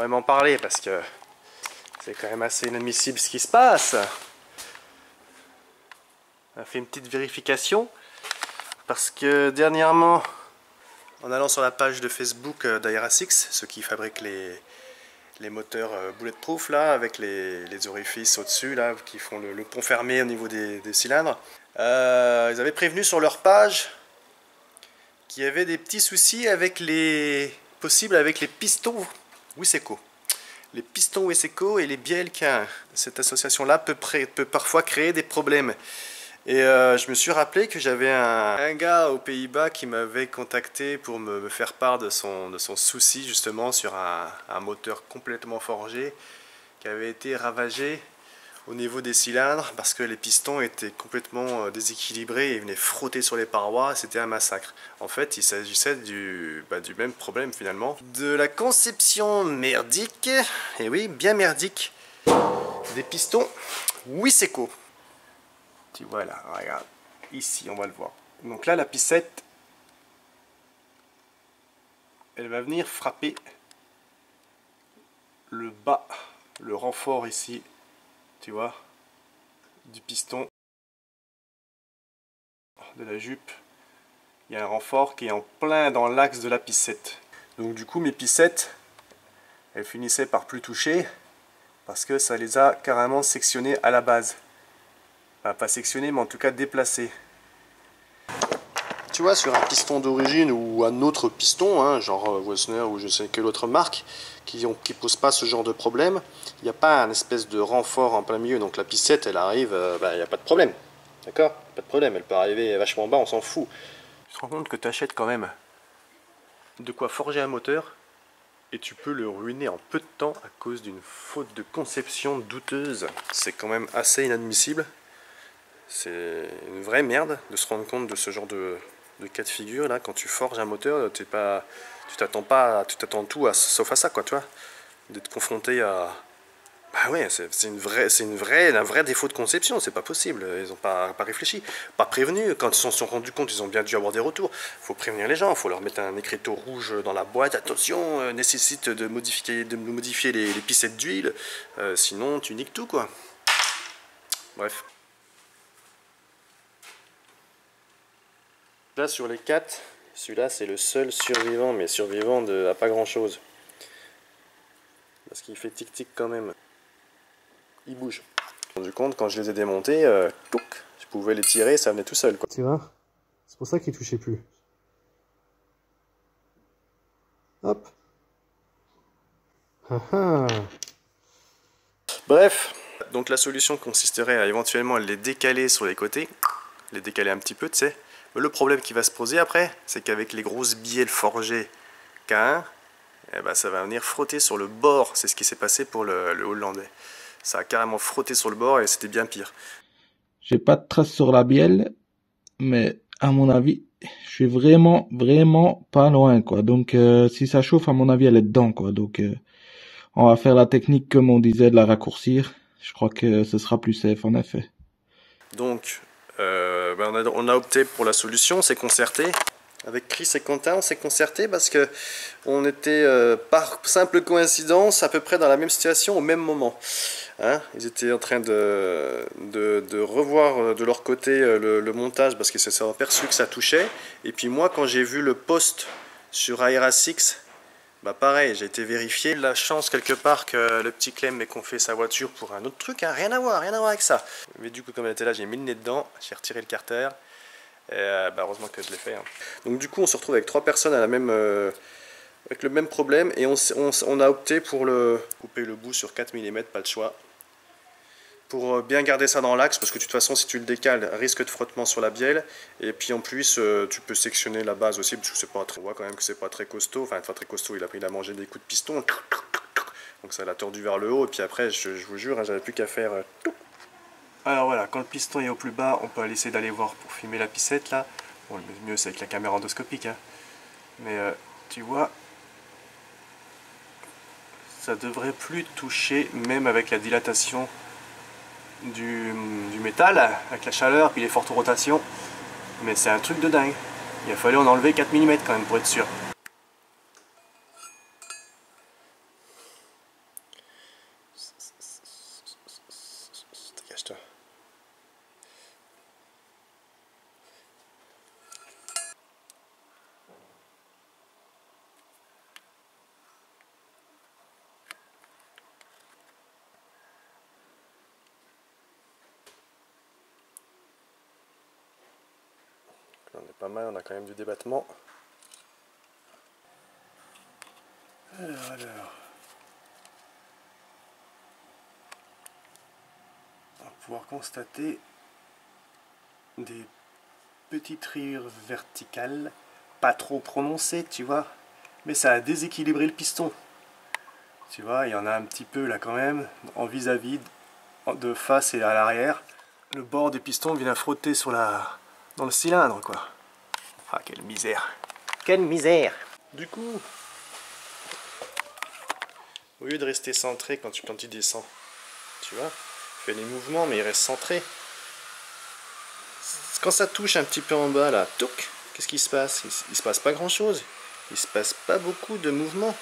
quand même en parler parce que c'est quand même assez inadmissible ce qui se passe. On a fait une petite vérification parce que dernièrement, en allant sur la page de Facebook d'Aerasix, ceux qui fabriquent les moteurs bulletproof là, avec les orifices au-dessus là, qui font le pont fermé au niveau des cylindres, ils avaient prévenu sur leur page qu'il y avait des petits soucis avec les pistons Wiseco. Les pistons Wiseco et les bielles K1. Cette association-là peut parfois créer des problèmes. Et je me suis rappelé que j'avais un gars aux Pays-Bas qui m'avait contacté pour me faire part de son souci justement sur un moteur complètement forgé qui avait été ravagé au niveau des cylindres parce que les pistons étaient complètement déséquilibrés et venaient frotter sur les parois, c'était un massacre. En fait, il s'agissait du même problème finalement, de la conception merdique, et oui, bien merdique, des pistons Wiseco. Tu vois là, regarde, ici on va le voir. Donc là, la pissette, elle va venir frapper le bas, le renfort ici. Tu vois, du piston de la jupe, il y a un renfort qui est en plein dans l'axe de la pissette. Donc du coup mes pissettes, elles finissaient par plus toucher parce que ça les a carrément sectionnées à la base. Enfin, pas sectionnées mais en tout cas déplacées. Tu vois, sur un piston d'origine ou un autre piston, hein, genre Wessner ou je sais quelle autre marque, qui pose pas ce genre de problème, il n'y a pas un espèce de renfort en plein milieu, donc la pissette elle arrive, il n'y a pas de problème, d'accord? Pas de problème, elle peut arriver vachement bas, on s'en fout. Tu te rends compte que tu achètes quand même de quoi forger un moteur et tu peux le ruiner en peu de temps à cause d'une faute de conception douteuse. C'est quand même assez inadmissible. C'est une vraie merde de se rendre compte de ce genre de cas de figure là. Quand tu forges un moteur, tu t'attends tout sauf à ça, quoi, tu vois, d'être confronté à... Bah ouais, c'est un vrai défaut de conception, c'est pas possible, ils n'ont pas réfléchi, pas prévenu, quand ils s'en sont rendus compte, ils ont bien dû avoir des retours. Faut prévenir les gens, faut leur mettre un écriteau rouge dans la boîte, attention, nécessite de modifier les pissettes d'huile, sinon tu niques tout, quoi. Bref. Là sur les 4, celui-là c'est le seul survivant, mais survivant à pas grand chose. Parce qu'il fait tic-tic quand même. Il bouge. Je me suis rendu compte quand je les ai démontés, je pouvais les tirer, ça venait tout seul, quoi. Tu vois, c'est pour ça qu'il touchait plus. Hop. Bref, donc la solution consisterait à éventuellement les décaler sur les côtés, les décaler un petit peu, tu sais. Mais le problème qui va se poser après, c'est qu'avec les grosses bielles forgées K1, eh ben, ça va venir frotter sur le bord. C'est ce qui s'est passé pour le Hollandais. Ça a carrément frotté sur le bord et c'était bien pire. J'ai pas de traces sur la bielle, mais à mon avis, je suis vraiment pas loin, quoi. Donc si ça chauffe, à mon avis, elle est dedans, quoi. Donc on va faire la technique comme on disait de la raccourcir. Je crois que ce sera plus safe, en effet. Donc on a opté pour la solution, c'est concerté. Avec Chris et Quentin, on s'est concerté parce que on était par simple coïncidence à peu près dans la même situation au même moment. Hein, ils étaient en train de revoir de leur côté le montage parce qu'ils se sont aperçus que ça touchait. Et puis moi, quand j'ai vu le post sur Aerasix, bah pareil, j'ai été vérifier. La chance quelque part que le petit Clem m'ait confié sa voiture pour un autre truc, hein, rien à voir avec ça. Mais du coup, comme elle était là, j'ai mis le nez dedans, j'ai retiré le carter. Et heureusement que je l'ai fait. Hein. Donc du coup, on se retrouve avec 3 personnes avec le même problème et on a opté pour couper le bout sur 4 mm, pas le choix. Pour bien garder ça dans l'axe, parce que de toute façon, si tu le décales, risque de frottement sur la bielle. Et puis en plus, tu peux sectionner la base aussi, parce que c'est pas très... On voit quand même que c'est pas très costaud. Enfin, pas très costaud, il a mangé des coups de piston. Donc ça l'a tordu vers le haut. Et puis après, je vous jure, hein, j'avais plus qu'à faire... Alors voilà, quand le piston est au plus bas, on peut essayer d'aller voir pour filmer la pissette là. Bon, le mieux c'est avec la caméra endoscopique, hein. Mais tu vois, ça devrait plus toucher, même avec la dilatation du métal, avec la chaleur, puis les fortes rotations. Mais c'est un truc de dingue. Il a fallu en enlever 4 mm quand même pour être sûr. On est pas mal, on a quand même du débattement. Alors. On va pouvoir constater des petites rayures verticales, pas trop prononcées, tu vois, mais ça a déséquilibré le piston. Tu vois, il y en a un petit peu là quand même, en vis-à-vis, de face et à l'arrière. Le bord du piston vient frotter sur dans le cylindre, quoi. Ah, quelle misère. Quelle misère. Du coup, au lieu de rester centré quand tu descends, tu vois, fais les mouvements mais il reste centré. Quand ça touche un petit peu en bas là, touc, qu'est-ce qui se passe? Il se passe pas grand chose. Il se passe pas beaucoup de mouvements.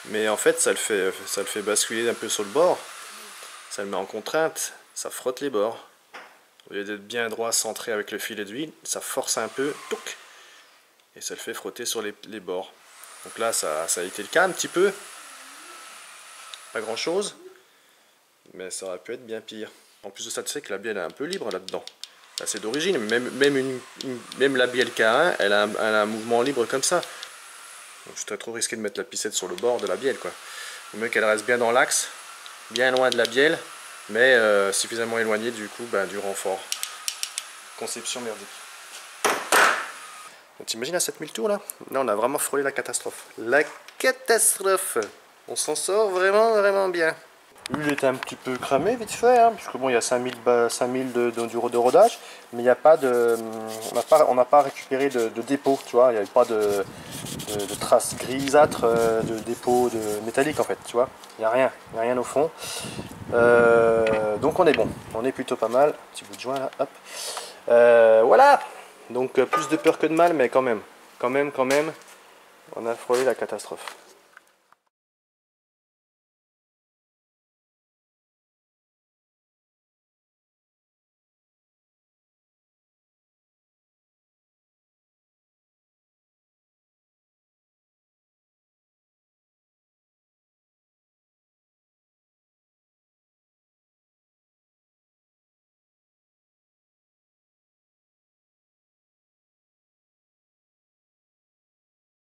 Mais en fait ça le fait basculer un peu sur le bord. Ça le met en contrainte, ça frotte les bords. Au lieu d'être bien droit, centré avec le filet d'huile, ça force un peu, touc, et ça le fait frotter sur les bords. Donc là ça a été le cas un petit peu. Pas grand chose. Mais ça aurait pu être bien pire. En plus de ça, tu sais que la bielle est un peu libre là-dedans. Là, c'est d'origine, même la bielle K1, elle a un mouvement libre comme ça. Donc je serais trop risqué de mettre la pissette sur le bord de la bielle, quoi. Il vaut mieux qu'elle reste bien dans l'axe, bien loin de la bielle, mais suffisamment éloignée du coup du renfort. Conception merdique. T'imagines à 7000 tours là? Là on a vraiment frôlé la catastrophe. La catastrophe! On s'en sort vraiment, vraiment bien. L'huile était un petit peu cramée vite fait, hein, puisque bon, il y a 5000 de rodage, mais il n'y a pas de, on n'a pas récupéré de dépôt, tu vois, il n'y avait pas de traces grisâtres de dépôt de métallique en fait, tu vois, il n'y a rien au fond. Donc on est bon, on est plutôt pas mal. Petit bout de joint là, hop. Voilà, donc plus de peur que de mal, mais quand même, on a frôlé la catastrophe.